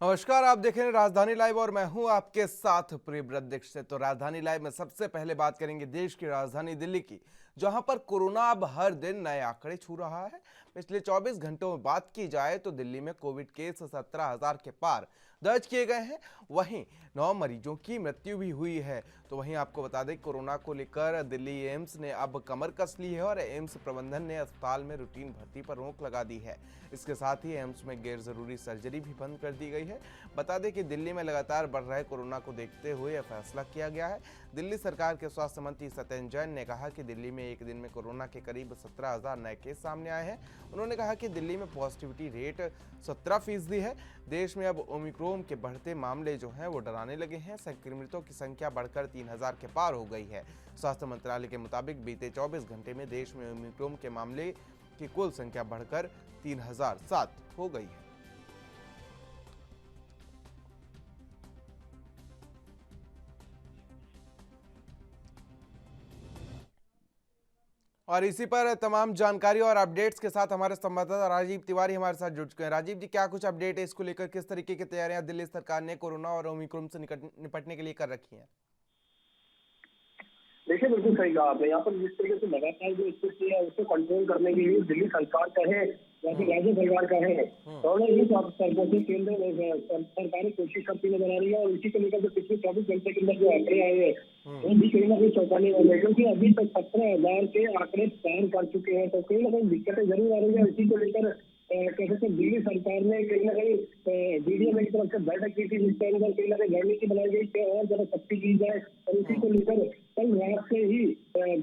नमस्कार, आप देख रहे हैं राजधानी लाइव और मैं हूं आपके साथ प्रियव्रत दीक्षित। तो राजधानी लाइव में सबसे पहले बात करेंगे देश की राजधानी दिल्ली की, जहां पर कोरोना अब हर दिन नए आंकड़े छू रहा है। पिछले 24 घंटों में बात की जाए तो दिल्ली में कोविड केस 17,000 के पार दर्ज किए गए हैं। वहीं 9 मरीजों की मृत्यु भी हुई है। तो वहीं आपको बता दें, कोरोना को लेकर दिल्ली एम्स ने अब कमर कस ली है और एम्स प्रबंधन ने अस्पताल में रूटीन भर्ती पर रोक लगा दी है। इसके साथ ही एम्स में गैर जरूरी सर्जरी भी बंद कर दी गई है। बता दें कि दिल्ली में लगातार बढ़ रहे कोरोना को देखते हुए यह फैसला किया गया है। दिल्ली सरकार के स्वास्थ्य मंत्री सत्येंद्र जैन ने कहा कि दिल्ली में एक दिन में कोरोना के करीब 17,000 नए केस सामने आए हैं। उन्होंने कहा कि दिल्ली में पॉजिटिविटी रेट 17% है। देश में अब ओमिक्रॉन के बढ़ते मामले जो हैं वो डराने लगे हैं। संक्रमितों की संख्या बढ़कर 3,000 के पार हो गई है। स्वास्थ्य मंत्रालय के मुताबिक बीते 24 घंटे में देश में ओमिक्रॉन के मामले की कुल संख्या बढ़कर 3,007 हो गई है। और इसी पर तमाम जानकारी और अपडेट्स के साथ हमारे संवाददाता राजीव तिवारी हमारे साथ जुड़ चुके हैं। राजीव जी, क्या कुछ अपडेट है इसको लेकर? किस तरीके की तैयारियां दिल्ली सरकार ने कोरोना और ओमिक्रॉन से निपटने के लिए कर रखी हैं? देखिए, बिल्कुल सही कहा आपने। यहाँ पर जिस तरीके से लगातार जो स्थिति है उसको कंट्रोल करने के लिए दिल्ली सरकार का है या फिर राज्य सरकार का है, दोनों ही सरकारी केंद्र सरकारी कोशिश करती नजर आ रही है। और इसी को लेकर जो पिछले 24 घंटे के अंदर जो आंकड़े आए हैं वो भी कहीं ना कहीं चौंकाने वाले हैं, क्योंकि अभी तक 17,000 के आंकड़े पार कर चुके हैं। तो कहीं ना कहीं दिक्कतें जरूर आ रही है। इसी को लेकर कैसे तो दिल्ली सरकार ने कहीं ना कहीं डीडीएम की तरफ से बैठक की थी, जिसके अंदर कहीं ना कहीं रणनीति बनाई गई कि और ज्यादा सख्ती की जाए। और इसी को लेकर कल रात से ही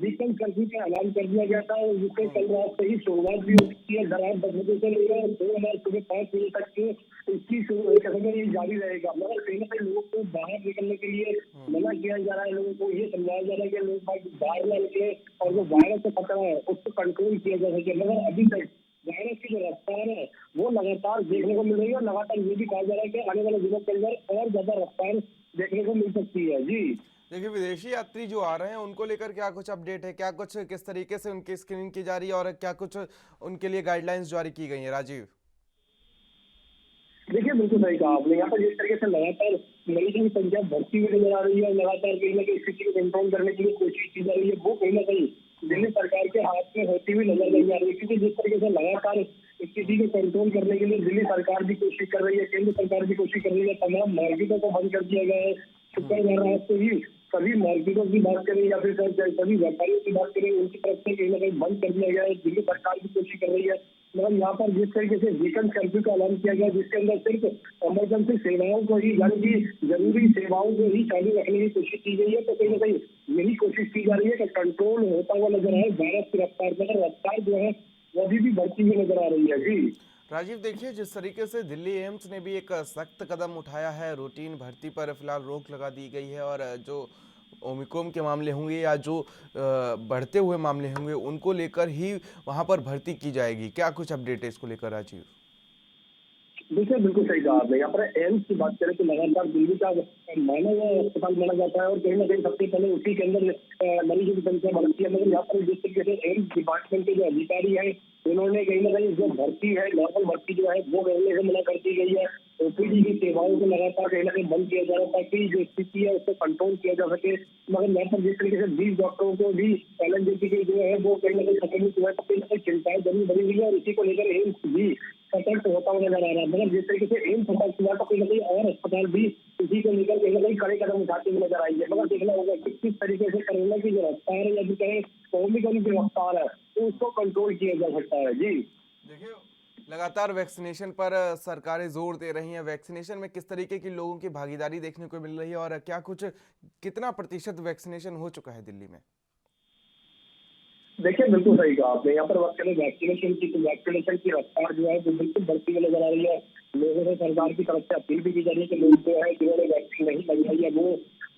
वीकेंड कर्फ्यू का ऐलान कर दिया गया था, और जिससे कल रात से ही शुरुआत भी हो चुकी है। रात 10 बजे से लेकर 2 सुबह 5 बजे तक के इसकी जारी रहेगा। मगर कहीं ना कहीं लोगों को बाहर निकलने के लिए मना किया जा रहा है। लोगों को ये समझाया जा रहा है कि लोग बाहर न निकले और जो वायरस से खतरा है उसको कंट्रोल किया जा सके। मगर अभी तक वायरस की जो रफ्तार है वो लगातार देखने को मिल रही है। और लगातार ये भी कहा जा रहा है कि आने वाले दिनों के अंदर और ज्यादा रफ्तार देखने को मिल सकती है। जी देखिए, विदेशी यात्री जो आ रहे हैं उनको लेकर क्या कुछ अपडेट है? क्या कुछ किस तरीके से उनकी स्क्रीनिंग की जा रही है और क्या कुछ उनके लिए गाइडलाइंस जारी की गई है? राजीव, देखिए, बिल्कुल सही कहा आपने। यहाँ पर जिस तरीके से लगातार मरीजों की संख्या बढ़ती हुई नजर आ रही है, लगातार कहीं ना कहीं स्थिति को कंट्रोल करने के लिए कोशिश की जा रही है, वो कहीं ना कहीं दिल्ली सरकार के हाथ में होती हुई नजर नहीं आ रही है। क्योंकि जिस तरीके से लगातार स्थिति को कंट्रोल करने के लिए दिल्ली सरकार भी कोशिश कर रही है, केंद्र सरकार भी कोशिश कर रही है। तमाम मार्केटों को बंद कर दिया गया है। शुक्रवार रात से ही सभी मार्केटों की बात करें या फिर सभी व्यापारियों की बात करें, उनकी तरफ से कहीं ना कहीं बंद कर दिया गया है। दिल्ली सरकार भी कोशिश कर रही है। मतलब यहाँ पर जिस तरीके से वीकेंड कर्फ्यू का ऐलान किया गया, जिसके अंदर सिर्फ इमरजेंसी सेवाओं को ही, यानी कि जरूरी सेवाओं को ही चालू रखने की कोशिश की गई है। तो कहीं ना कहीं यही कोशिश की जा रही है कि कंट्रोल होता हुआ नजर आए वायरस की रफ्तार, मगर रफ्तार जो है वो भी बढ़ती हुई नजर आ रही है। जी राजीव, देखिए, जिस तरीके से दिल्ली एम्स ने भी एक सख्त कदम उठाया है, रूटीन भर्ती पर फिलहाल रोक लगा दी गई है और जो ओमिक्रॉन के मामले होंगे या जो बढ़ते हुए मामले होंगे उनको लेकर ही वहां पर भर्ती की जाएगी। क्या कुछ अपडेट है इसको लेकर राजीव? देखिए, बिल्कुल सही कहा आपने। यहाँ पर एम्स की बात करें तो लगातार दिल्ली का माना हुआ अस्पताल माना जाता है, और कहीं ना कहीं सबसे पहले उसी के अंदर मरीजों की संख्या बढ़ती है। मगर यहाँ पर जिस तरीके से एम्स डिपार्टमेंट के जो अधिकारी हैं उन्होंने कहीं ना कहीं जो भर्ती है, नॉर्मल भर्ती जो है वो करने से मना कर दी गई है। ओपीडी की सेवाओं को लगातार कहीं ना कहीं बंद किया जा रहा है ताकि जो स्थिति है उसको कंट्रोल किया जा सके। मगर यहाँ पर जिस तरीके से 20 डॉक्टरों को भी एलएनजेपी की जो है वो कहीं ना कहीं संक्रमित हुआ है, तो कहीं ना कहीं चिंताएं जरूर बढ़ी हुई है। और इसी को लेकर एम्स भी सतर्क होता हुआ नजर आ रहा है। मगर जिस तरीके से एम्स सतर्क हुआ तो कहीं ना कहीं और अस्पताल भी इसी को लेकर कहीं ना कहीं कड़े कदम उठाते हुए नजर आएंगे। मगर देखना होगा कि किस तरीके से कोरोना की जो रफ्तार है या जो कहें ओमिक्रॉन की रफ्तार है तो उसको कंट्रोल किया जा सकता है। जी देखिए, लगातार वैक्सीनेशन पर सरकारें जोर दे रही हैं। वैक्सीनेशन में किस तरीके की लोगों की भागीदारी देखने को मिल रही है और क्या कुछ कितना प्रतिशत वैक्सीनेशन हो चुका है दिल्ली में? देखिए, बिल्कुल सही कहा आपने। यहाँ पर बात करें वैक्सीनेशन की तो वैक्सीनेशन की रफ्तार जो है वो बिल्कुल बढ़ती हुई नजर आ रही है। लोगों से सरकार की तरफ से अपील भी की जा रही है कि लोग जो है जिन्होंने वैक्सीन नहीं लगवाई है वो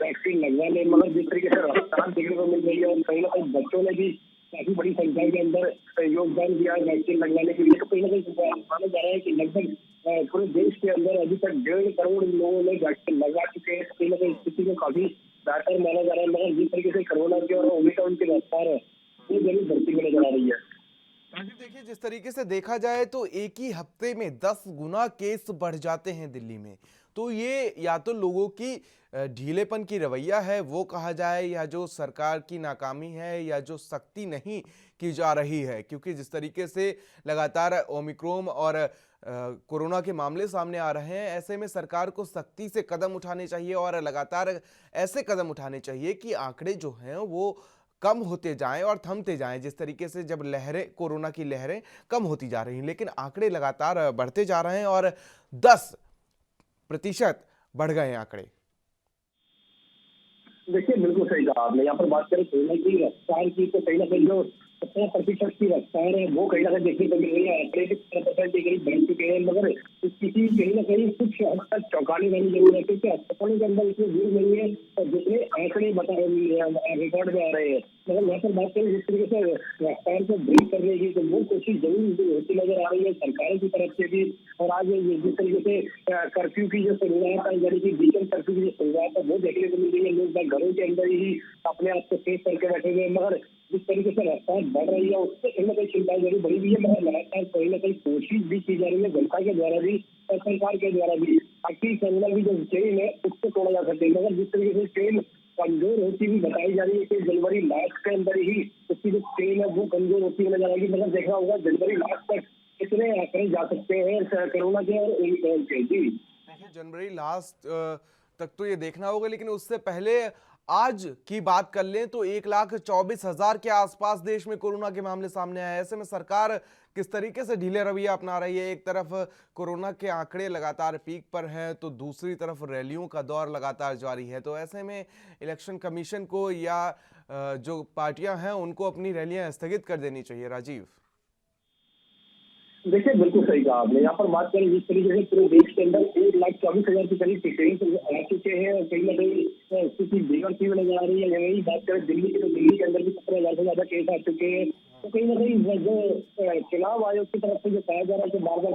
वैक्सीन लगवा लें। मगर जिस तरीके से रफ्तार देखने को मिल रही है और कहीं ना कहीं बच्चों ने भी काफी बड़ी संख्या के अंदर योगदान दिया है वैक्सीन लगवाने के लिए, तो कहीं ना कहीं माना जा रहा है कि लगभग पूरे देश के अंदर अभी तक 1.5 करोड़ लोगों ने वैक्सीन लगवा चुके हैं। तो कहीं ना कहीं स्थिति को काफी बेहतर माना जा रहा है। मगर जिस तरीके से कोरोना की और ओमिक्रॉन की रफ्तार है वो जरूर बढ़ती हुई नजर आ रही है। राजीव, देखिए, जिस तरीके से देखा जाए तो एक ही हफ्ते में 10 गुना केस बढ़ जाते हैं दिल्ली में। तो ये या तो लोगों की ढीलेपन की रवैया है वो कहा जाए, या जो सरकार की नाकामी है, या जो सख्ती नहीं की जा रही है, क्योंकि जिस तरीके से लगातार ओमिक्रॉन और कोरोना के मामले सामने आ रहे हैं, ऐसे में सरकार को सख्ती से कदम उठाने चाहिए और लगातार ऐसे कदम उठाने चाहिए कि आंकड़े जो हैं वो कम होते जाएं और थमते जाएं। जिस तरीके से जब लहरें, कोरोना की लहरें कम होती जा रही हैं, लेकिन आंकड़े लगातार बढ़ते जा रहे हैं और 10% बढ़ गए हैं आंकड़े। देखिए, बिल्कुल सही कहा आपने। यहाँ पर बात करें कोरोना की रफ्तार की, तो कहीं न कहीं जो 17% की रफ्तार है, वो कहीं न कहीं देखने को मिल रही है। आंकड़े भी 17% के करीब बढ़ चुके हैं, मगर स्थिति कहीं न कहीं कुछ हद तक चौंकाने वाली ज़रूर है, क्योंकि अस्पतालों के अंदर इतनी भीड़ नहीं है और जितने आंकड़े बता रिकॉर्ड में आ रहे हैं। मगर यहाँ पर बात करें जिस तरीके से रफ्तार को ब्रेक करने की, तो वो कोशिश ज़रूर होती नज़र आ रही है सरकारों की तरफ से भी। और आज जिस तरीके से कर्फ्यू की जो शुरुआत है, यानी कि वीकेंड कर्फ्यू की जो शुरुआत है, वो देखने को मिल रही है। लोग घरों के अंदर ही अपने आप को सेफ करके बैठे हुए हैं, मगर जिस तरीके से रफ्तार बढ़ रही है उससे कहीं न कहीं चिंताएं जरूर बढ़ी हुई है, मगर लगातार कहीं न कहीं कोशिश भी की जा रही है जनता के द्वारा भी और सरकार के द्वारा भी, ताकि कोरोना की जो चेन है उसको तोड़ा जा सके। मगर जिस तरीके से चेन कमजोर होती हुई बताई जा रही है कि जनवरी लास्ट के अंदर ही उसकी जो चेन है वो कमजोर होती हुई नजर आएगी। मगर देखना होगा जनवरी लास्ट तक कितने आंकड़े जा सकते हैं कोरोना के और ओमिक्रॉन के। जी देखिए, जनवरी लास्ट तक तो ये देखना होगा, लेकिन उससे पहले आज की बात कर लें तो 1,24,000 के आसपास देश में कोरोना के मामले सामने आए हैं। ऐसे में सरकार किस तरीके से ढीले रवैया अपना रही है? एक तरफ कोरोना के आंकड़े लगातार पीक पर हैं, तो दूसरी तरफ रैलियों का दौर लगातार जारी है। तो ऐसे में इलेक्शन कमीशन को या जो पार्टियां हैं उनको अपनी रैलियां स्थगित कर देनी चाहिए। राजीव, देखिए, बिल्कुल सही कहा आपने। यहाँ पर बात करें जिस तरीके से पूरे देश के अंदर 1,24,000 के करीब केस आ चुके हैं और कहीं न कहीं स्थिति बिगड़ती हुई नजर आ रही है। यही बात करें दिल्ली की, तो दिल्ली के अंदर भी 17,000 से ज्यादा केस आ चुके हैं। तो कहीं न कहीं जो चुनाव आयोग की तरफ से जो कहा जा रहा है कि बार-बार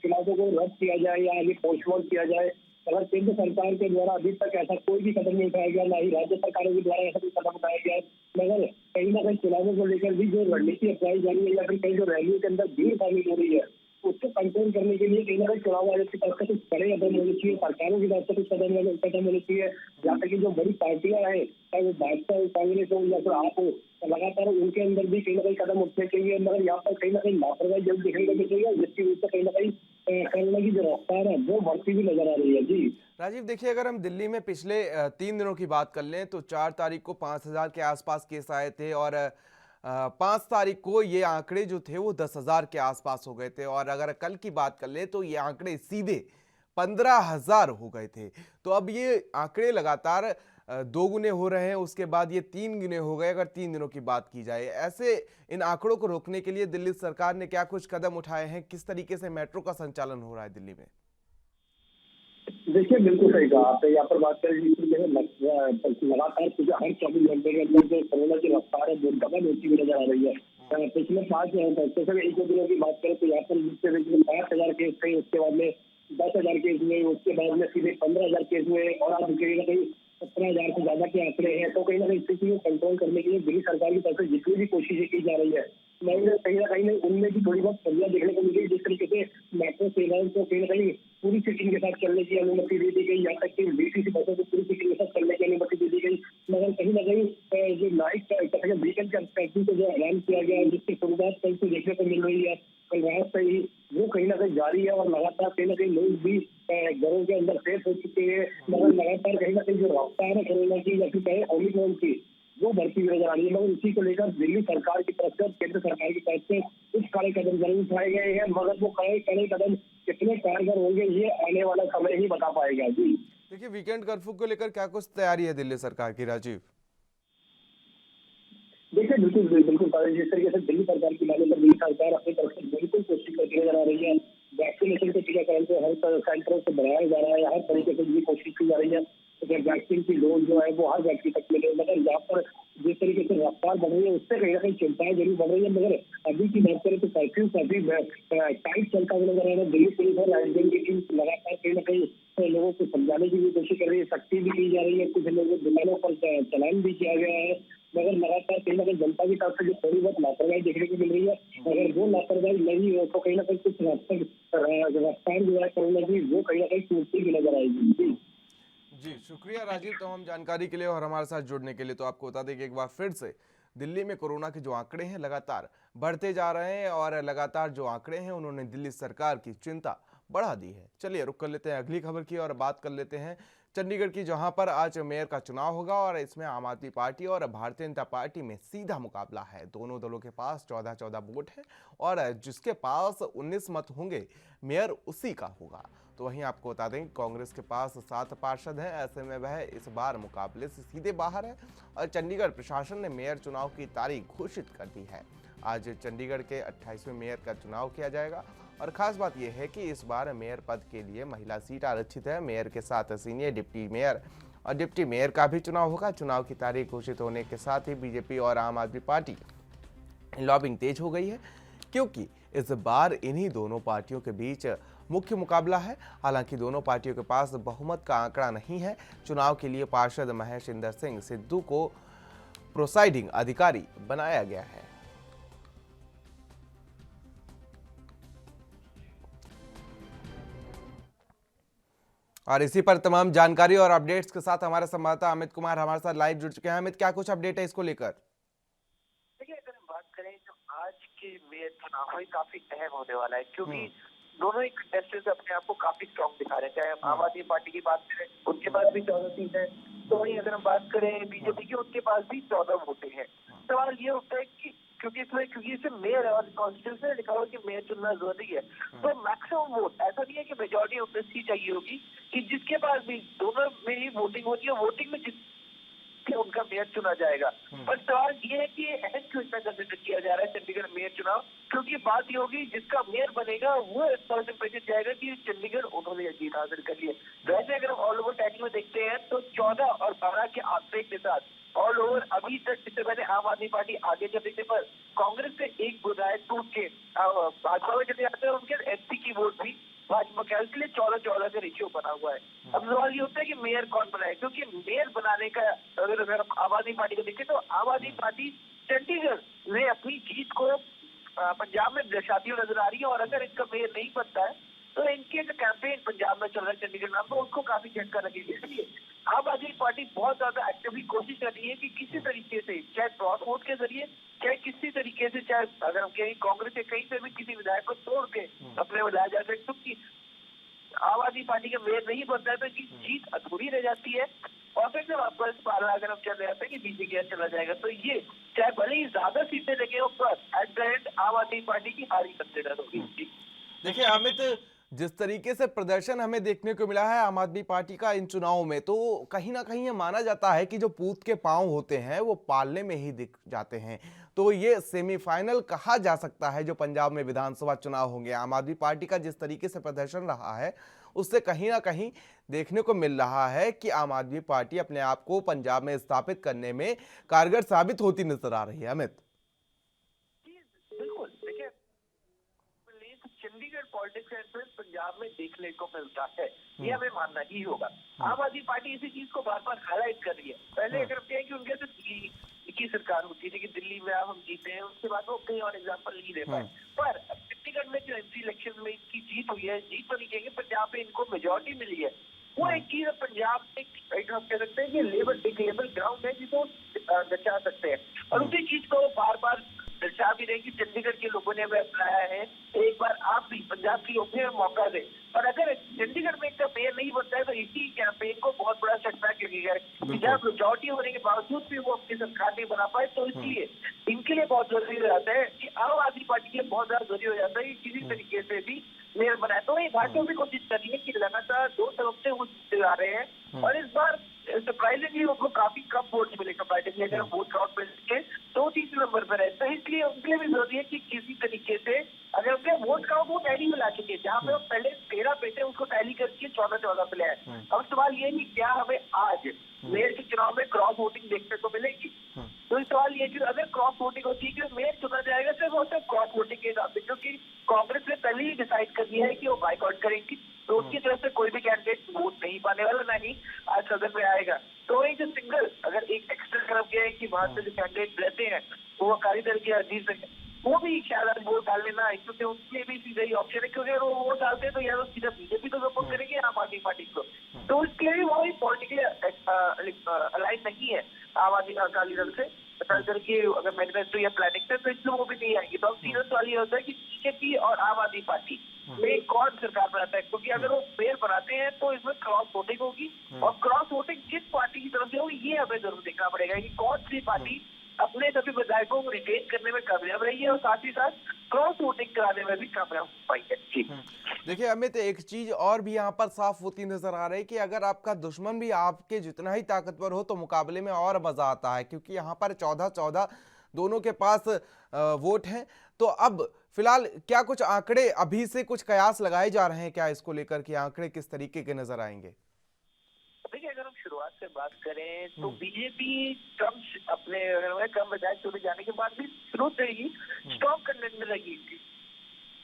चुनावों को रद्द किया जाए या आगे पोस्टपोन किया जाए, अगर केंद्र सरकार के द्वारा अभी तक ऐसा कोई भी कदम नहीं उठाया गया, ना ही राज्य सरकारों के द्वारा ऐसा कोई कदम उठाया गया है। मगर कहीं न कहीं चुनावों को लेकर भी जो रणनीति अपनाई जा रही है या फिर कहीं जो रैलियों के अंदर भीड़ शामिल हो रही है, उसको कंट्रोल करने के लिए कहीं न कहीं चुनाव आयोग की तरफ से कुछ बड़े कदम होने चाहिए, सरकारों की तरफ से कुछ कदम होने चाहिए। यहाँ तक कि जो बड़ी पार्टियां हैं, चाहे वो भाजपा हो, कांग्रेस हो या फिर आप हो, लगातार उनके अंदर भी कहीं न कहीं कदम उठने चाहिए। मगर यहाँ पर कहीं न कहीं लापरवाही जरूर देखने को मिल रही है, जिसकी वजह से कहीं न कहीं कोरोना की जो रफ्तार है वो बढ़ती हुई नजर आ रही है। जी राजीव, देखिए, अगर हम दिल्ली में पिछले 3 दिनों की बात कर लें तो 4 तारीख को 5,000 के आसपास केस आए थे और 5 तारीख को ये आंकड़े जो थे वो 10,000 के आसपास हो गए थे, और अगर कल की बात कर लें तो ये आंकड़े सीधे 15,000 हो गए थे। तो अब ये आंकड़े लगातार 2 गुने हो रहे हैं, उसके बाद ये 3 गुने हो गए अगर 3 दिनों की बात की जाए। ऐसे इन आंकड़ों को रोकने के लिए दिल्ली सरकार ने क्या कुछ कदम उठाए हैं? किस तरीके से मेट्रो का संचालन हो रहा है दिल्ली में? देखिए, बिल्कुल सही कहा आपने। यहाँ पर बात करें जिस तरीके से लगातार हर 24 घंटे के अंदर जो कोरोना की रफ्तार है वो डबल होती हुई नजर आ रही है। पिछले 5 हफ्ते से 1-2 दिनों की बात करें तो यहाँ पर जिस तरीके से 5,000 केस थे, उसके बाद में 10,000 केस हुए, उसके बाद में सीधे 15,000 केस हुए और आज कहीं न कहीं 17,000 से ज्यादा के आंकड़े हैं। तो कहीं न कहीं स्थिति को कंट्रोल करने के लिए दिल्ली सरकार की तरफ से जितनी भी कोशिशें की जा रही है, कहीं न कहीं उनमें भी थोड़ी बहुत कमियां देखने को मिल रही है। जिस तरीके से मेट्रो सेवाओं को कहीं न कहीं पूरी सीटिंग के साथ चलने की अनुमति दे दी गई, यहाँ तक कि डीटीसी बसों को पूरी सीटिंग के साथ चलने की अनुमति दे दी गई। मगर कहीं न कहीं जो नाइट वीकेंड कर्फ्यू को जो ऐलान किया गया है, जिसकी शुरुआत कल से देखने को मिल रही है, कल रात से ही वो कहीं न कहीं जारी है और लगातार कहीं न कहीं लोग भी घरों के अंदर सेफ हो चुके हैं। मगर लगातार कहीं न कहीं जो रफ्तार है कोरोना की या फिर कहें ओमिक्रॉन की, वो बढ़ती हुई नजर आ रही है। मगर इसी को लेकर दिल्ली सरकार की तरफ से और केंद्र सरकार की तरफ से कुछ कड़े कदम जरूर उठाए गए हैं, मगर वो कड़े कदम कितने कारगर होंगे ये आने वाला समय ही बता पाएगा। जी देखिए, वीकेंड कर्फ्यू को लेकर क्या कुछ तैयारी है दिल्ली सरकार की? राजीव, देखिए, बिल्कुल जिस तरीके से दिल्ली सरकार की माने तो दिल्ली सरकार अपनी तरफ से बिल्कुल कोशिश करती नजर आ रही है। वैक्सीनेशन के टीकाकरण को हर सेंटरों से बढ़ाया जा रहा है, हर तरीके से ये कोशिश की जा रही है कि वैक्सीन की डोज जो है वो हर व्यक्ति तक मिले। मगर यहाँ पर जिस तरीके से रफ्तार बढ़ रही है उससे कहीं ना कहीं चिंताएं जरूर बढ़ रही है। मगर अभी की बात करें तो कर्फ्यू काफी टाइट चलता हुआ नजर आ रहा है। दिल्ली पुलिस और एसडीएम की टीम लगातार कहीं ना कहीं लोगों को समझाने की भी कोशिश कर रही है, सख्ती भी की जा रही है, कुछ लोगों दुकानों पर चलान भी किया गया है, मगर लगातार कहीं ना कहीं जनता की तरफ से जो थोड़ी बहुत लापरवाही देखने को मिल रही है, अगर वो लापरवाही नहीं हो तो कहीं ना कहीं कुछ रफ्तार जो है कोरोना की वो कहीं ना कहीं टूटती भी नजर आएगी। जी शुक्रिया राजीव तमाम जानकारी के लिए और हमारे साथ जुड़ने के लिए। तो आपको बता दें कि एक बार फिर से दिल्ली में कोरोना के जो आंकड़े हैं लगातार बढ़ते जा रहे हैं और लगातार जो आंकड़े हैं उन्होंने दिल्ली सरकार की चिंता बढ़ा दी है। चलिए रुक कर लेते हैं अगली खबर की और बात कर लेते हैं चंडीगढ़ की, जहां पर आज मेयर का चुनाव होगा और इसमें आम आदमी पार्टी और भारतीय जनता पार्टी में सीधा मुकाबला है। दोनों दलों के पास 14-14 वोट हैं और जिसके पास 19 मत होंगे मेयर उसी का होगा। तो वहीं आपको बता दें कांग्रेस के पास 7 पार्षद हैं, ऐसे में वह इस बार मुकाबले से सीधे बाहर है और चंडीगढ़ प्रशासन ने मेयर चुनाव की तारीख घोषित कर दी है। आज चंडीगढ़ के 28वें मेयर का चुनाव किया जाएगा और खास बात यह है कि इस बार मेयर पद के लिए महिला सीट आरक्षित है। मेयर के साथ सीनियर डिप्टी मेयर और डिप्टी मेयर का भी चुनाव होगा। चुनाव की तारीख घोषित होने के साथ ही बीजेपी और आम आदमी पार्टी लॉबिंग तेज हो गई है, क्योंकि इस बार इन्हीं दोनों पार्टियों के बीच मुख्य मुकाबला है। हालांकि दोनों पार्टियों के पास बहुमत का आंकड़ा नहीं है। चुनाव के लिए पार्षद महेश इंदर सिंह सिद्धू को प्रोसाइडिंग अधिकारी बनाया गया है। और इसी पर तमाम जानकारी और अपडेट्स के साथ हमारे संवाददाता अमित कुमार हमारे साथ लाइव जुड़ चुके हैं। अमित, क्या कुछ अपडेट है इसको लेकर? देखिए, अगर हम बात करें तो आज के मेयर चुनाव में काफी अहम होने वाला है, क्योंकि दोनों ही कंटेस्टेंट्स अपने आप को काफी स्ट्रॉन्ग दिखा रहे हैं। चाहे हम आम आदमी पार्टी की बात करें, उनके पास भी 14 सीट है, तो वहीं अगर हम बात करें बीजेपी की, उनके पास भी 14 वोटें हैं। सवाल ये उठता है कि क्योंकि इसे मेयर है और कॉन्स्टिट्यूशन में लिखा हुआ कि मेयर चुनना जरूरी है, तो मैक्सिमम वोट, ऐसा नहीं है कि मेजोरिटी ऑफ द सीट चाहिए होगी, कि जिसके पास भी दोनों में ही वोटिंग होती है, वोटिंग में कि उनका मेयर चुना जाएगा। पर सवाल ये है कि अहम क्यों इतना कंसिडर किया जा रहा है चंडीगढ़ मेयर चुनाव, क्योंकि बात ये होगी जिसका मेयर बनेगा वो इस तरह से इम्प्रेशन जाएगा कि चंडीगढ़ उन्होंने जीत हासिल कर ली है। वैसे अगर हम ऑल ओवर टैली में देखते हैं तो 14 और 12 के आंकड़े के साथ ऑल ओवर अभी तक, इससे पहले आम आदमी पार्टी आगे चलने पर कांग्रेस से एक विधायक टूट के भाजपा में चले जाते हैं, उनके एमपी की वोट भी भाजपा के, इसलिए 14-14 का रेशियो बना हुआ है। अब सवाल ये होता है कि मेयर कौन बनाए, क्योंकि मेयर बनाने का अगर हम आम आदमी पार्टी को देखें तो आम आदमी पार्टी चंडीगढ़ में अपनी जीत को पंजाब में दर्शाती हुई नजर आ रही है, और अगर इनका मेयर नहीं बनता है तो इनके जो कैंपेन पंजाब में चल रहा है चंडीगढ़ नाम पर, उसको काफी झटका लगेगी। इसलिए आम आदमी पार्टी बहुत ज्यादा एक्टिवली कोशिश कर रही है कि किसी तरीके से, चाहे क्रॉस वोट के जरिए, चाहे किसी तरीके से, चाहे अगर हम कहीं कांग्रेस के कहीं से भी किसी विधायक को तोड़ के अपने में लाया जा सके, क्योंकि आम आदमी पार्टी का मेयर नहीं बनता है तो इनकी जीत अधूरी रह जाती है और फिर से वापस पाला अगर हम चल रहे थे कि बीजेपी चला जाएगा, तो ये चाहे भले ही ज्यादा सीटें लगे हो, पर एट द एंड आम आदमी पार्टी की हार ही कंसिडर होगी। देखिए अमित, जिस तरीके से प्रदर्शन हमें देखने को मिला है आम आदमी पार्टी का इन चुनावों में, तो कहीं ना कहीं ये माना जाता है कि जो पूत के पांव होते हैं वो पालने में ही दिख जाते हैं। तो ये सेमीफाइनल कहा जा सकता है जो पंजाब में विधानसभा चुनाव होंगे। आम आदमी पार्टी का जिस तरीके से प्रदर्शन रहा है उससे कहीं ना कहीं देखने को मिल रहा है कि आम आदमी पार्टी अपने आप को पंजाब में स्थापित करने में कारगर साबित होती नजर आ रही है। अमित, बिल्कुल, देखिए चंडीगढ़ पॉलिटिक्स का इन्फ्लुएंस पंजाब में देखने को मिलता है, ये हमें मानना ही होगा। आम आदमी पार्टी इसी चीज को बार बार हाईलाइट कर रही है। पहले अगर हम कहें कि उनके तो दिल्ली की सरकार होती थी कि दिल्ली में अब हम जीते हैं, उसके बाद वो कहीं और एग्जाम्पल नहीं दे पाए, पर चंडीगढ़ में जो एमपी इलेक्शन में इनकी जीत हुई है, जीत तो नहीं कहेंगे, पंजाब में इनको मेजोरिटी मिली है, वो एक चीज पंजाब में हम कह सकते हैं कि लेबल ग्राउंड है जिसको दर्शा सकते हैं, और उसी चीज को बार बार दर्शा भी रहे कि चंडीगढ़ के लोगों ने अपनाया है। एक बार आप भी पंजाब की लोगों में मौका दें, और अगर चंडीगढ़ में इनका मेयर नहीं बनता है तो इसी कैंपेन को बहुत बड़ा सेटबैक लगेगा, जहाँ मेजोरिटी होने के बावजूद भी वो अपनी सरकार नहीं बना पाए। तो इसलिए इनके लिए बहुत जरूरी हो जाता है कि आम आदमी पार्टी के लिए बहुत ज्यादा जरूरी हो जाता है कि किसी तरीके से भी मेयर बनाए। तो ये भाजपा भी कोशिश कर रही है कि लगातार 2 तरफ से वो जीते जा रहे हैं, और इस बार सरप्राइजिंगली उनको काफी कम वोट मिले कंपैरेटिवली, अगर वोट काउंट में देखें तो 3 नंबर पर रहता है। इसलिए उनके लिए भी जरूरी है कि किसी तरीके से अगर उनके वोट काउंट वो टैली में ला चुके, जहाँ पे वो पहले 13 पे थे उसको टैली करके 14-14 पे ले आए। अब सवाल ये नहीं क्या हमें आज मेयर के चुनाव में क्रॉस वोटिंग देखने को मिलेगी, तो इस सवाल ये कि अगर क्रॉस वोटिंग होती है कि मेयर चुना जाएगा सिर्फ और सिर्फ क्रॉस वोटिंग के हिसाब से, क्योंकि कांग्रेस ने पहले ही डिसाइड कर दिया है कि वो बाइकआउट करेंगी तो उनकी तरफ से कोई भी कैंडिडेट वोट नहीं पाने वाला, ना ही आज सदन में आएगा। तो वही जो सिंगल अगर एक एक्स्ट्रा तरफ गया है कि वहां से जो कैंडिडेट रहते हैं वो अकाली दल के अजीत से वो भी शायद आज वोट डालने ना आए, क्योंकि उनके लिए भी सीधा ही ऑप्शन है, क्योंकि अगर वो वोट डालते हैं तो या तो सीधा बीजेपी को सपोर्ट करेंगे आम आदमी पार्टी को, तो इसके लिए वो भी पॉलिटिकली अलाइन नहीं है आम आदमी अकाली दल से। अकाली दल की अगर मैनिफेस्टो या प्लानिंग है तो इसलिए वो भी नहीं आएंगे। तो अब सीधा सवाल ये होता है कि बीजेपी और आम आदमी पार्टी में कौन सरकार बनाता है, क्योंकि अगर वो पेड़ बनाते हैं तो इसमें क्रॉस वोटिंग होगी, और क्रॉस वोटिंग किस पार्टी की तरफ से होगी ये हमें जरूर देखना पड़ेगा कि कौन सी पार्टी अपने सभी विधायकों को रिटेन करने में कामयाब रही है और साथ ही साथ क्रॉस वोटिंग कराने में भी कामयाब हो पाई है। जी देखिए अमित, एक चीज और भी यहाँ पर साफ होती नजर आ रही है कि अगर आपका दुश्मन भी आपके जितना ही ताकतवर हो तो मुकाबले में और मजा आता है, क्योंकि यहाँ पर 14-14 दोनों के पास वोट हैं। तो अब फिलहाल क्या कुछ आंकड़े अभी से कुछ कयास लगाए जा रहे हैं क्या इसको लेकर कि आंकड़े किस तरीके के नजर आएंगे? देखिए अगर हम शुरुआत से बात करें तो बीजेपी कम अपने अगर कम विधायक चुने जाने के बाद भी शुरू से ही स्ट्रॉन्ग कंटेंट में लगी थी।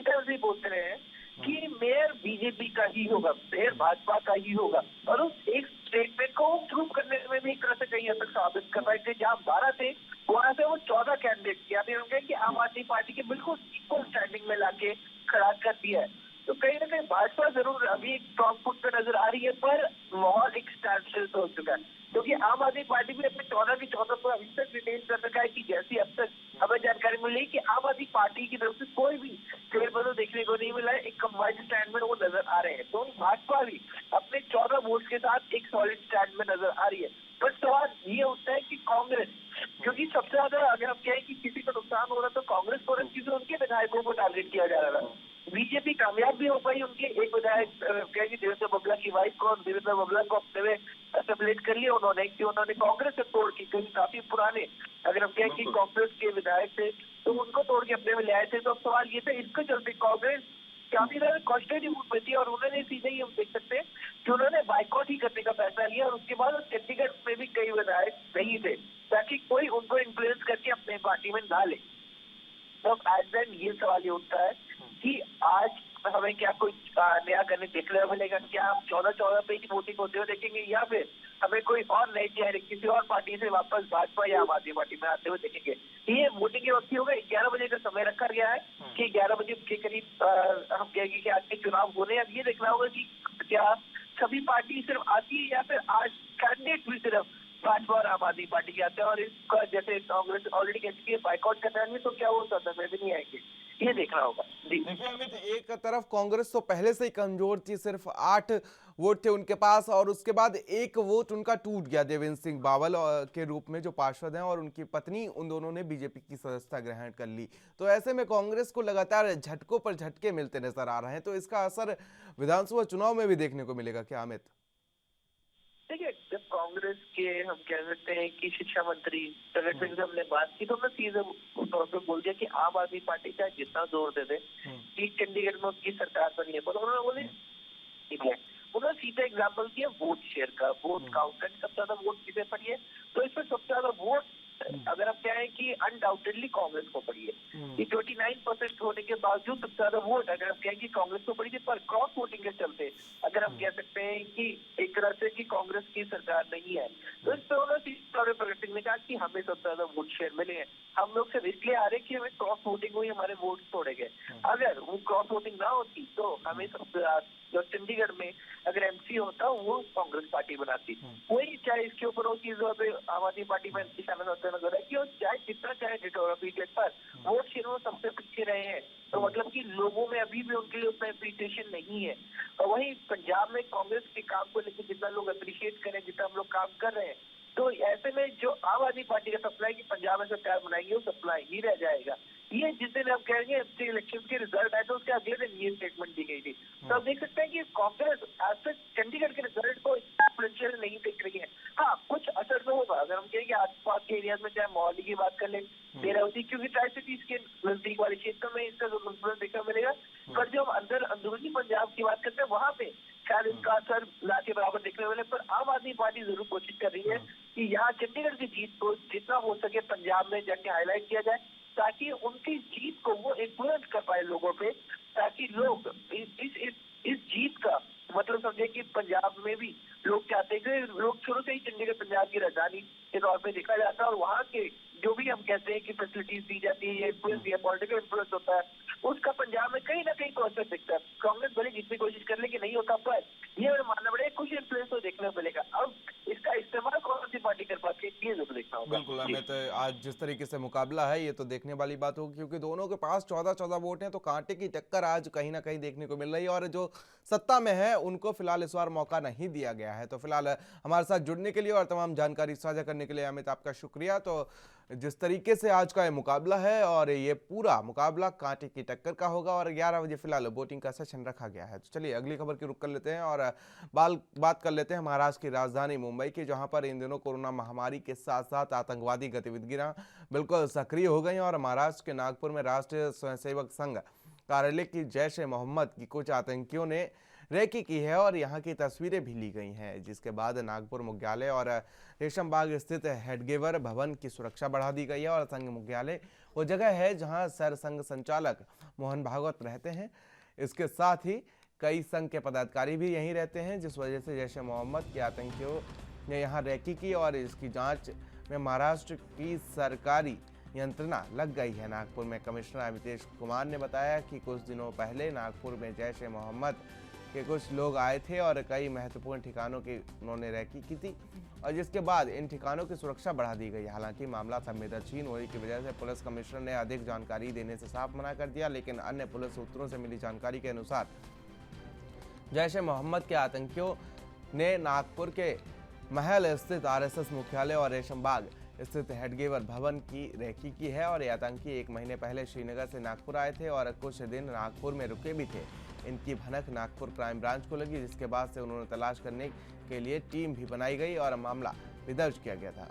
से बोलते रहे हैं कि मेयर बीजेपी का ही होगा, मेयर भाजपा का ही होगा, और उस एक स्टेटमेंट को प्रूव करने में भी एक तरह से कहीं हद तक साबित कर पाए थे। जहाँ 12 थे वहां से वो 14 कैंडिडेट यानी हम कहें कि आम आदमी पार्टी के बिल्कुल इक्वल स्टैंडिंग में लाके खड़ा कर दिया है। तो कहीं ना कहीं भाजपा जरूर अभी एक स्ट्रॉन्ग फुट पे नजर आ रही है, पर माहौल एक स्टैंडस्टिल हो चुका है, क्योंकि आम आदमी पार्टी भी अपने 14 की 14 को अभी तक रिटेन कर रखा है कि जैसी अब तक हमें जानकारी मिली कि आम आदमी पार्टी की तरफ से कोई भी फेरबदल देखने को नहीं मिला है, एक कंबाइंड स्टैंड में वो नजर आ रहे हैं। तो भाजपा भी अपने 14 वोट के साथ एक सॉलिड स्टैंड में नजर आ रही है। पर सवाल ये होता है कि कांग्रेस, क्योंकि सबसे ज्यादा अगर हम कहें कि किसी को नुकसान हो रहा तो कांग्रेस को चीजें उनके विधायकों को टारगेट किया जा रहा था। बीजेपी कामयाब भी हो पाई, उनके एक विधायक कहेंगे देवेंद्र बबला की वाइफ को, और देवेंद्र बबला को अपने में असेंबलेट कर लिया उन्होंने कि उन्होंने कांग्रेस से तोड़ की, क्योंकि काफी पुराने अगर हम कहें कि कांग्रेस के विधायक थे तो उनको तोड़ के अपने में ले आए थे। तो अब सवाल ये था इसके चलते कांग्रेस काफी ज्यादा कॉन्स्टेंट मूव में थी, और उन्होंने सीधे ही हम देख सकते हैं कि उन्होंने बाइकआउट ही करने का फैसला लिया, और उसके बाद चंडीगढ़ में भी कई विधायक नहीं थे ताकि कोई उनको इन्फ्लुएंस करके अपने पार्टी में ना ले। तो एट देन ये सवाल ये उठता है कि आज हमें क्या कोई नया करने देखने को मिलेगा, क्या हम 14-14 पे ही वोटिंग होते हुए देखेंगे, या फिर हमें कोई और नए चेहरे किसी और पार्टी से वापस भाजपा या आम आदमी पार्टी में आते हुए देखेंगे। ये वोटिंग के वक्त ही होगा, 11 बजे का समय रखा गया है कि 11 बजे के करीब हम कहेंगे कि आज के चुनाव होने। अब ये देखना होगा कि क्या सभी पार्टी सिर्फ आती है या फिर आज कैंडिडेट भी सिर्फ भाजपा और आम आदमी पार्टी के आते हैं, और इसका जैसे कांग्रेस ऑलरेडी कह चुकी है बाइकआउट करना है, तो क्या वो सदन में भी नहीं आएंगे, ये देखना होगा। देखिए अमित, एक तरफ कांग्रेस तो पहले से ही कमजोर थी, सिर्फ 8 वोट थे उनके पास, और उसके बाद एक वोट उनका टूट गया देवेंद्र सिंह बावल के रूप में जो पार्षद हैं, और उनकी पत्नी, उन दोनों ने बीजेपी की सदस्यता ग्रहण कर ली। तो ऐसे में कांग्रेस को लगातार झटकों पर झटके मिलते नजर आ रहे हैं। तो इसका असर विधानसभा चुनाव में भी देखने को मिलेगा क्या अमित? देखिए जब कांग्रेस के हम कह सकते हैं कि शिक्षा मंत्री प्रगट सिंह से हमने बात की तो हमने सीधे तौर पर बोल दिया कि आम आदमी पार्टी का जितना जोर दे दे कि चंडीगढ़ में उनकी सरकार बनी है, पर उन्होंने बोले उन्होंने सीधा एग्जाम्पल दिया वोट शेयर का, वोट काउंट का, सबसे ज्यादा वोट किसे पड़ी है। तो इसमें सबसे ज्यादा वोट अगर हम कहें कि अनडाउटेडली कांग्रेस को पड़ी है, कि 29% होने के बावजूद सबसे ज्यादा वोट अगर हम कहें कि कांग्रेस को पड़ी थी, पर क्रॉस वोटिंग के चलते अगर हम कह सकते हैं कि एक तरह से कि कांग्रेस की सरकार नहीं है। तो इस पर उन्होंने प्रगट सिंह ने कहा कि हमें सबसे ज्यादा वोट शेयर मिले हैं, हम लोग सिर्फ इसलिए आ रहे कि हमें क्रॉस वोटिंग हुई, हमारे वोट तोड़े गए। अगर वो क्रॉस वोटिंग ना होती तो हमें सबसे जो चंडीगढ़ में अगर एमसी होता वो कांग्रेस पार्टी बनाती। वही चाहे इसके ऊपर वो चीज आम आदमी पार्टी में निशाना होता नजर है कि वो चाहे जितना चाहे डिटोरा पीरियड पर वोट शेयर में सबसे पीछे रहे हैं। तो मतलब कि लोगों में अभी भी उनके लिए उतना अप्रिसिएशन नहीं है। और वही पंजाब में कांग्रेस के काम को लेकर जितना लोग अप्रिशिएट करें, जितना हम लोग काम कर रहे हैं, तो ऐसे में जो आम आदमी पार्टी का सप्लाई की पंजाब में सरकार बनाएगी वो सप्लाई ही रह जाएगा। ये जिस दिन हम कहेंगे इलेक्शन के रिजल्ट आए तो उसके अगले दिन ये स्टेटमेंट दी गई थी। तो आप देख सकते हैं कि कांग्रेस आज तक चंडीगढ़ के रिजल्ट को पोटेंशियल नहीं देख रही है। हाँ कुछ असर तो होगा अगर हम कहेंगे आसपास के एरियाज में, चाहे मोहाली की बात कर लें, बेरावती, क्योंकि ट्राई सिटीज के नजदीक वाले क्षेत्र में इसका जो इन्फ्लुएंस देखने मिलेगा। पर जो हम अंदरूनी पंजाब की बात करते हैं वहां पे शायद इसका असर ना के बराबर देखने वाले। पर आम आदमी पार्टी जरूर कोशिश कर रही है कि यहाँ चंडीगढ़ की जीत को जितना हो सके पंजाब में जाके हाईलाइट किया जाए, ताकि उनकी जीत को वो इन्फ्लुएंस कर पाए लोगों पे, ताकि लोग इस जीत का में लोग शुरू से ही चंडीगढ़ पंजाब की राजधानी के तौर पे देखा जाता है, और वहाँ के जो भी हम कहते हैं कि फैसिलिटीज दी जाती है, ये इन्फ्लुएंस या पॉलिटिकल इन्फ्लुएंस होता है, उसका पंजाब में कहीं ना कहीं तो असर दिखता है। कांग्रेस भले जितनी कोशिश कर ले कि नहीं होता, पर ये हमें मानना पड़ेगा कुछ इन्फ्लुएंस तो देखने को मिलेगा। अब इसका इस्तेमाल कौन सी पार्टी कर पाती है, ये जरूर देखना होगा। बिल्कुल, हमें तो आज जिस तरीके से मुकाबला है ये तो देखने वाली बात होगी, क्योंकि दोनों के पास 14-14 वोट हैं, तो कांटे की टक्कर आज कहीं ना कहीं देखने को मिल रही है। और जो सत्ता में है उनको फिलहाल इस बार मौका नहीं दिया गया है। तो फिलहाल हमारे साथ जुड़ने के लिए और तमाम जानकारी साझा करने के लिए अमित आपका शुक्रिया। तो जिस तरीके से आज का ये मुकाबला है और ये पूरा मुकाबला कांटे की टक्कर का होगा, और 11 बजे फिलहाल वोटिंग का सेशन रखा गया है। तो चलिए अगली खबर की रुख कर लेते हैं और बात कर लेते हैं महाराष्ट्र की राजधानी मुंबई की, जहां पर इन दिनों कोरोना महामारी के साथ साथ आतंकवादी गतिविधियां बिल्कुल सक्रिय हो गई हैं। और महाराष्ट्र के नागपुर में राष्ट्रीय स्वयंसेवक संघ कार्यालय की जैश ए मोहम्मद की कुछ आतंकियों ने रेकी की है और यहाँ की तस्वीरें भी ली गई हैं, जिसके बाद नागपुर मुख्यालय और रेशम बाग स्थित हेडगेवर भवन की सुरक्षा बढ़ा दी गई है। और संघ मुख्यालय वो जगह है जहां सरसंघ संचालक मोहन भागवत रहते हैं। इसके साथ ही कई संघ के पदाधिकारी भी यहीं रहते हैं, जिस वजह से जैश ए मोहम्मद के आतंकियों ने यहाँ रेकी की और इसकी जांच में महाराष्ट्र की सरकारी यंत्रणा लग गई है। नागपुर में कमिश्नर अमितेश कुमार ने बताया कि कुछ दिनों पहले नागपुर में जैश ए मोहम्मद के कुछ लोग आए थे और कई महत्वपूर्ण ठिकानों की उन्होंने रैकी की थी, और जिसके बाद इन ठिकानों की सुरक्षा बढ़ा दी गई। हालांकि मामला संवेदनशील होने की वजह से पुलिस कमिश्नर ने अधिक जानकारी देने से साफ मना कर दिया, लेकिन अन्य पुलिस सूत्रों से मिली जानकारी के अनुसार जैश ए मोहम्मद के आतंकियों ने नागपुर के महल स्थित आरएसएस मुख्यालय और रेशम बाग स्थित हेडगेवर भवन की रेकी की है। और ये आतंकी 1 महीने पहले श्रीनगर से नागपुर आए थे और कुछ दिन नागपुर में रुके भी थे। इनकी भनक नागपुर क्राइम ब्रांच को लगी, जिसके बाद से उन्होंने तलाश करने के लिए टीम भी बनाई गई और मामला भी दर्ज किया गया था।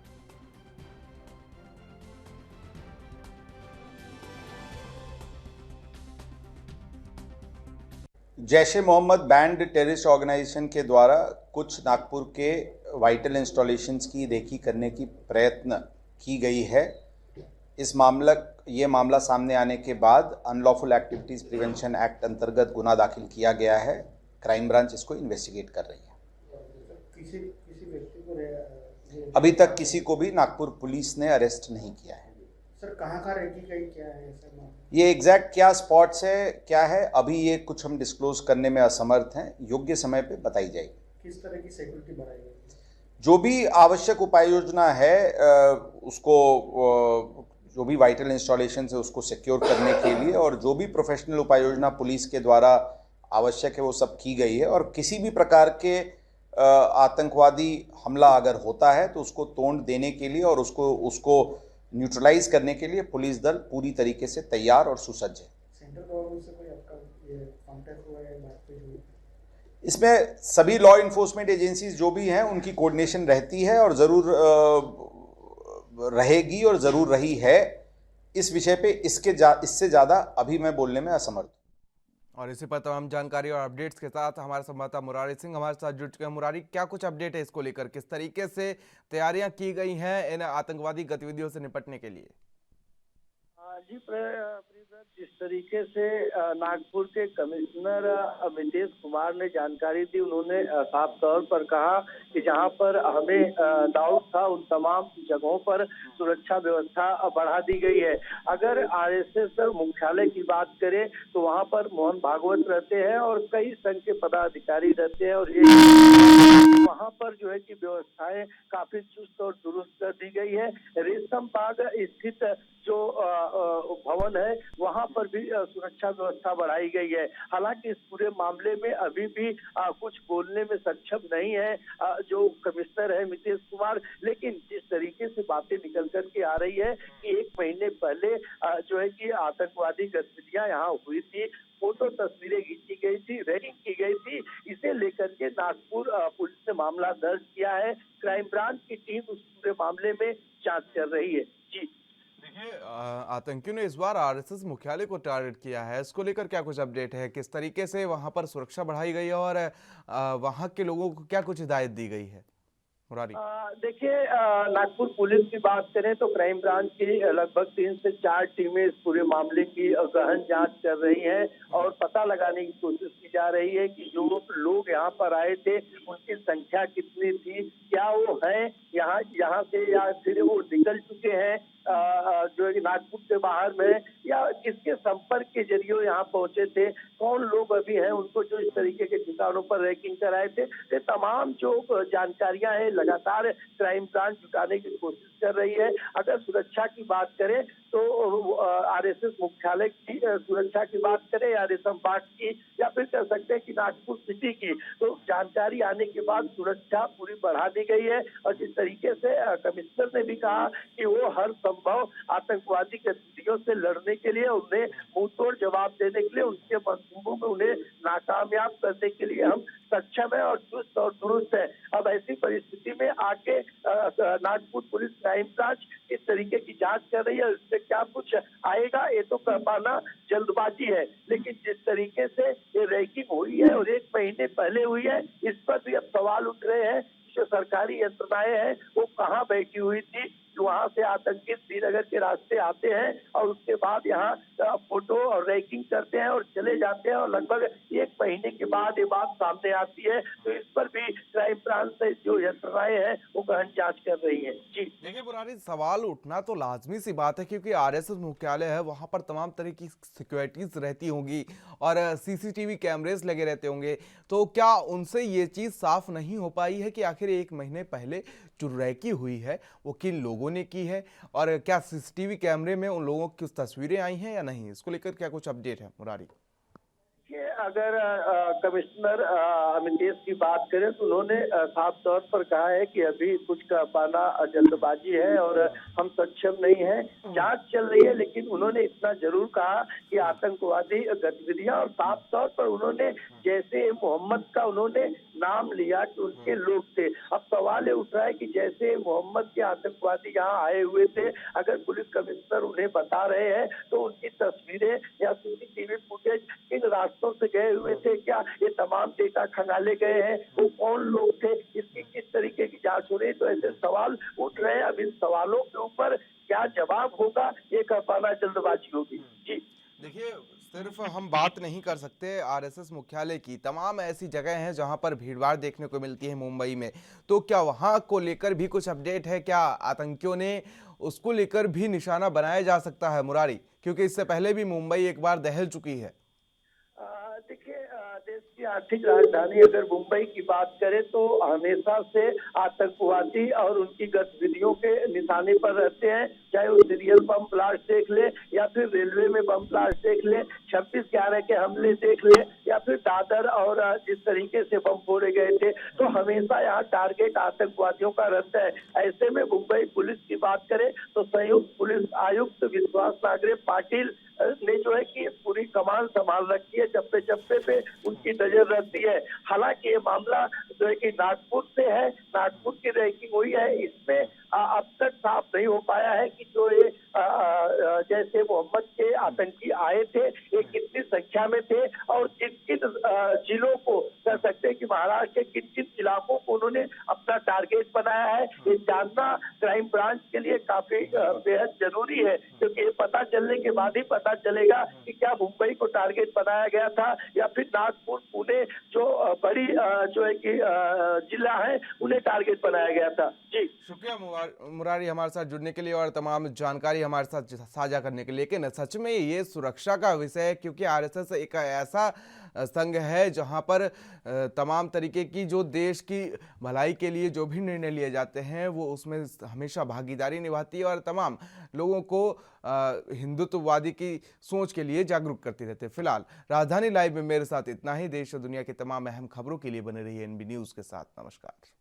जैश ए मोहम्मद बैंड टेररिस्ट ऑर्गेनाइजेशन के द्वारा कुछ नागपुर के वाइटल इंस्टॉलेशंस की रेकी करने की प्रयत्न की गई है। ये मामला सामने आने के बाद अनलॉफुल एक्टिविटीज प्रिवेंशन एक्ट अंतर्गत गुना दाखिल किया गया है। क्राइम ब्रांच इसको इन्वेस्टिगेट कर रही है। किसी व्यक्ति को अभी तक किसी को भी नागपुर पुलिस ने अरेस्ट नहीं किया है। सर कहाँ रेकी गई, क्या है सर? ये एग्जैक्ट क्या स्पॉट्स है, क्या है, अभी ये कुछ हम डिस्क्लोज करने में असमर्थ हैं। योग्य समय पे बताई जाएगी। किस तरह की सिक्योरिटी बढ़ाई गई? जो भी आवश्यक उपाय योजना है उसको जो भी वाइटल इंस्टॉलेशन है उसको सिक्योर करने के लिए, और जो भी प्रोफेशनल उपाय योजना पुलिस के द्वारा आवश्यक है वो सब की गई है। और किसी भी प्रकार के आतंकवादी हमला अगर होता है तो उसको तोड़ देने के लिए और उसको न्यूट्रलाइज करने के लिए पुलिस दल पूरी तरीके से तैयार और सुसज्ज है। सेंट्रल गवर्नमेंट से कोई आपका ये कांटेक्ट हुआ है, बातचीत हुई? इसमें सभी लॉ इन्फोर्समेंट एजेंसीज जो भी हैं उनकी कोऑर्डिनेशन रहती है और ज़रूर रहेगी और ज़रूर रही है। इस विषय पे इससे ज़्यादा अभी मैं बोलने में असमर्थ। और इसी पर तमाम जानकारी और अपडेट्स के साथ हमारे संवाददाता मुरारी सिंह हमारे साथ जुड़ चुके हैं। मुरारी, क्या कुछ अपडेट है इसको लेकर, किस तरीके से तैयारियां की गई हैं इन आतंकवादी गतिविधियों से निपटने के लिए? जी जिस तरीके से नागपुर के कमिश्नर अमितेश कुमार ने जानकारी दी, उन्होंने साफ तौर पर कहा कि जहां पर हमें डाउट था उन तमाम जगहों पर सुरक्षा व्यवस्था बढ़ा दी गई है। अगर आरएसएस मुख्यालय की बात करें तो वहां पर मोहन भागवत रहते हैं और कई संघ के पदाधिकारी रहते हैं, और ये वहां पर जो है कि व्यवस्थाएं काफी चुस्त और दुरुस्त कर दी गई है। रेशम बाग स्थित जो भवन है वहां पर भी सुरक्षा व्यवस्था बढ़ाई गई है। हालांकि इस पूरे मामले में अभी भी कुछ बोलने में सक्षम नहीं है जो कमिश्नर है अमितेश कुमार, लेकिन जिस तरीके से बातें निकल कर के आ रही है कि 1 महीने पहले जो है कि आतंकवादी गतिविधियां यहाँ हुई थी, फोटो तस्वीरें खींची गई थी, रैगिंग की गई थी, इसे लेकर के नागपुर पुलिस ने मामला दर्ज किया है। क्राइम ब्रांच की टीम उस पूरे मामले में जांच कर रही है। जी देखिए, आतंकियों ने इस बार आरएसएस मुख्यालय को टारगेट किया है, इसको लेकर क्या कुछ अपडेट है? किस तरीके से वहां पर सुरक्षा बढ़ाई गई है और वहां के लोगों को क्या कुछ हिदायत दी गई है? मुरारी? देखिए, नागपुर पुलिस की बात करें तो क्राइम ब्रांच की लगभग 3 से 4 टीमें इस पूरे मामले की गहन जांच कर रही हैं और पता लगाने की कोशिश की जा रही है कि जो लोग यहाँ पर आए थे उनकी संख्या कितनी थी, क्या वो हैं यहाँ से या फिर वो निकल चुके हैं जो है कि नागपुर से बाहर में, या किसके संपर्क के जरिए यहाँ पहुंचे थे, कौन लोग अभी हैं उनको जो इस तरीके के ठिकानों पर रैकिंग कराए थे। ये तमाम जो जानकारियां हैं लगातार क्राइम ब्रांच जुटाने की कोशिश कर रही है। अगर सुरक्षा की बात करें तो आरएसएस मुख्यालय की सुरक्षा की बात करें या रेशम बाग की या फिर कह सकते हैं कि नागपुर सिटी की, तो जानकारी आने के बाद सुरक्षा पूरी बढ़ा दी गई है। और जिस तरीके से कमिश्नर ने भी कहा कि वो हर संभव आतंकवादी गतिविधियों से लड़ने के लिए, उन्हें मुंहतोड़ जवाब देने के लिए, उनके मंसूबों में उन्हें नाकामयाब करने के लिए हम सक्षम है और चुस्त और दुरुस्त है। अब ऐसी परिस्थिति में आके नागपुर पुलिस क्राइम ब्रांच इस तरीके की जांच कर रही है। इससे क्या कुछ आएगा ये तो कह पाना जल्दबाजी है, लेकिन जिस तरीके से ये रैंकिंग हुई है और 1 महीने पहले हुई है, इस पर भी अब सवाल उठ रहे हैं। जो सरकारी यंत्रणाएं हैं वो कहाँ बैठी हुई थी, वहां से आतंकी श्रीनगर के रास्ते आते हैं और उसके बाद यहाँ फोटो और रैंकिंग करते हैं और चले जाते हैं और लगभग 1 महीने के बाद ये बात सामने आती है। तो इस पर भी क्राइम ब्रांच से जो यंत्रणाएं हैं वो गहन जांच कर रही है। जी देखिए मुरारी, सवाल उठना तो लाजमी सी बात है क्योंकि आरएसएस मुख्यालय है, वहां पर तमाम तरह की सिक्योरिटीज रहती होंगी और सीसीटीवी कैमरेस लगे रहते होंगे। तो क्या उनसे ये चीज साफ नहीं हो पाई है कि आखिर 1 महीने पहले जो रैकी हुई है वो किन लोगों ने की है, और क्या सीसीटीवी कैमरे में उन लोगों की तस्वीरें आई हैं या नहीं? इसको लेकर क्या कुछ अपडेट है मुरारी? अगर कमिश्नर अमितेश की बात करें तो उन्होंने साफ तौर पर कहा है कि अभी कुछ कह पाना जल्दबाजी है और हम सक्षम नहीं हैं। जांच चल रही है, लेकिन उन्होंने इतना जरूर कहा कि आतंकवादी गतिविधियां, और साफ तौर पर उन्होंने जैसे मोहम्मद का उन्होंने नाम लिया कि उनके लोग थे। अब सवाल ये उठ रहा है कि जैसे मोहम्मद के आतंकवादी यहाँ आए हुए थे, अगर पुलिस कमिश्नर उन्हें बता रहे हैं तो उनकी तस्वीरें या सीसीटीवी फुटेज किन रास्तों से गए हुए थे, क्या ये तमाम डेटा खंगाले गए हैं, वो कौन लोग थे, इसकी किस तरीके की जांच हो रही है। तो ऐसे सवाल उठ रहे हैं। अब इन सवालों के ऊपर क्या जवाब होगा ये कह पाना जल्दबाजी होगी। जी देखिए, सिर्फ हम बात नहीं कर सकते आरएसएस मुख्यालय की, तमाम ऐसी जगह हैं जहां पर भीड़भाड़ देखने को मिलती है मुंबई में। तो क्या वहां को लेकर भी कुछ अपडेट है? क्या आतंकियों ने उसको लेकर भी निशाना बनाया जा सकता है मुरारी? क्योंकि इससे पहले भी मुंबई एक बार दहल चुकी है। देखिए, देश की आर्थिक राजधानी अगर मुंबई की बात करें तो हमेशा से आतंकवादी और उनकी गतिविधियों के निशाने पर रहते हैं। चाहे वो सीरियल बम ब्लास्ट देख ले या फिर रेलवे में बम ब्लास्ट देख ले, 26/11 के हमले देख ले या फिर दादर और जिस तरीके से बम फोड़े गए थे, तो हमेशा यहाँ टारगेट आतंकवादियों का रहता है। ऐसे में मुंबई पुलिस की बात करें तो संयुक्त पुलिस आयुक्त विश्वास नागरे पाटिल ने जो है कि पूरी कमान संभाल रखी है, चप्पे चप्पे पे उनकी नजर रहती है। हालांकि ये मामला जो है कि नागपुर से है, नागपुर की रैंकिंग हुई है, इसमें अब तक साफ नहीं हो पाया है कि जो ये जैसे मोहम्मद के आतंकी आए थे ये कितनी संख्या में थे और किन किन जिलों को कह सकते हैं कि महाराष्ट्र के किन किन इलाकों को उन्होंने अपना टारगेट बनाया है। ये जानना क्राइम ब्रांच के लिए काफी बेहद जरूरी है, क्योंकि ये पता चलने के बाद ही पता चलेगा कि क्या मुंबई को टारगेट बनाया गया था या फिर नागपुर, पुणे जो बड़ी जो है कि जिला है उन्हें टारगेट बनाया गया था। जी शुक्रिया मुरारी हमारे साथ जुड़ने के लिए और तमाम जानकारी हमारे साथ साझा करने के लिए। लेकिन सच में ये सुरक्षा का विषय है क्योंकि आरएसएस एक ऐसा संघ है जहां पर तमाम तरीके की जो देश की भलाई के लिए जो भी निर्णय लिए जाते हैं वो उसमें हमेशा भागीदारी निभाती है और तमाम लोगों को हिंदुत्ववादी की सोच के लिए जागरूक करती रहती है। फिलहाल राजधानी लाइव में मेरे साथ इतना ही। देश और दुनिया की तमाम अहम खबरों के लिए बने रहिए एनबी न्यूज़ के साथ। नमस्कार।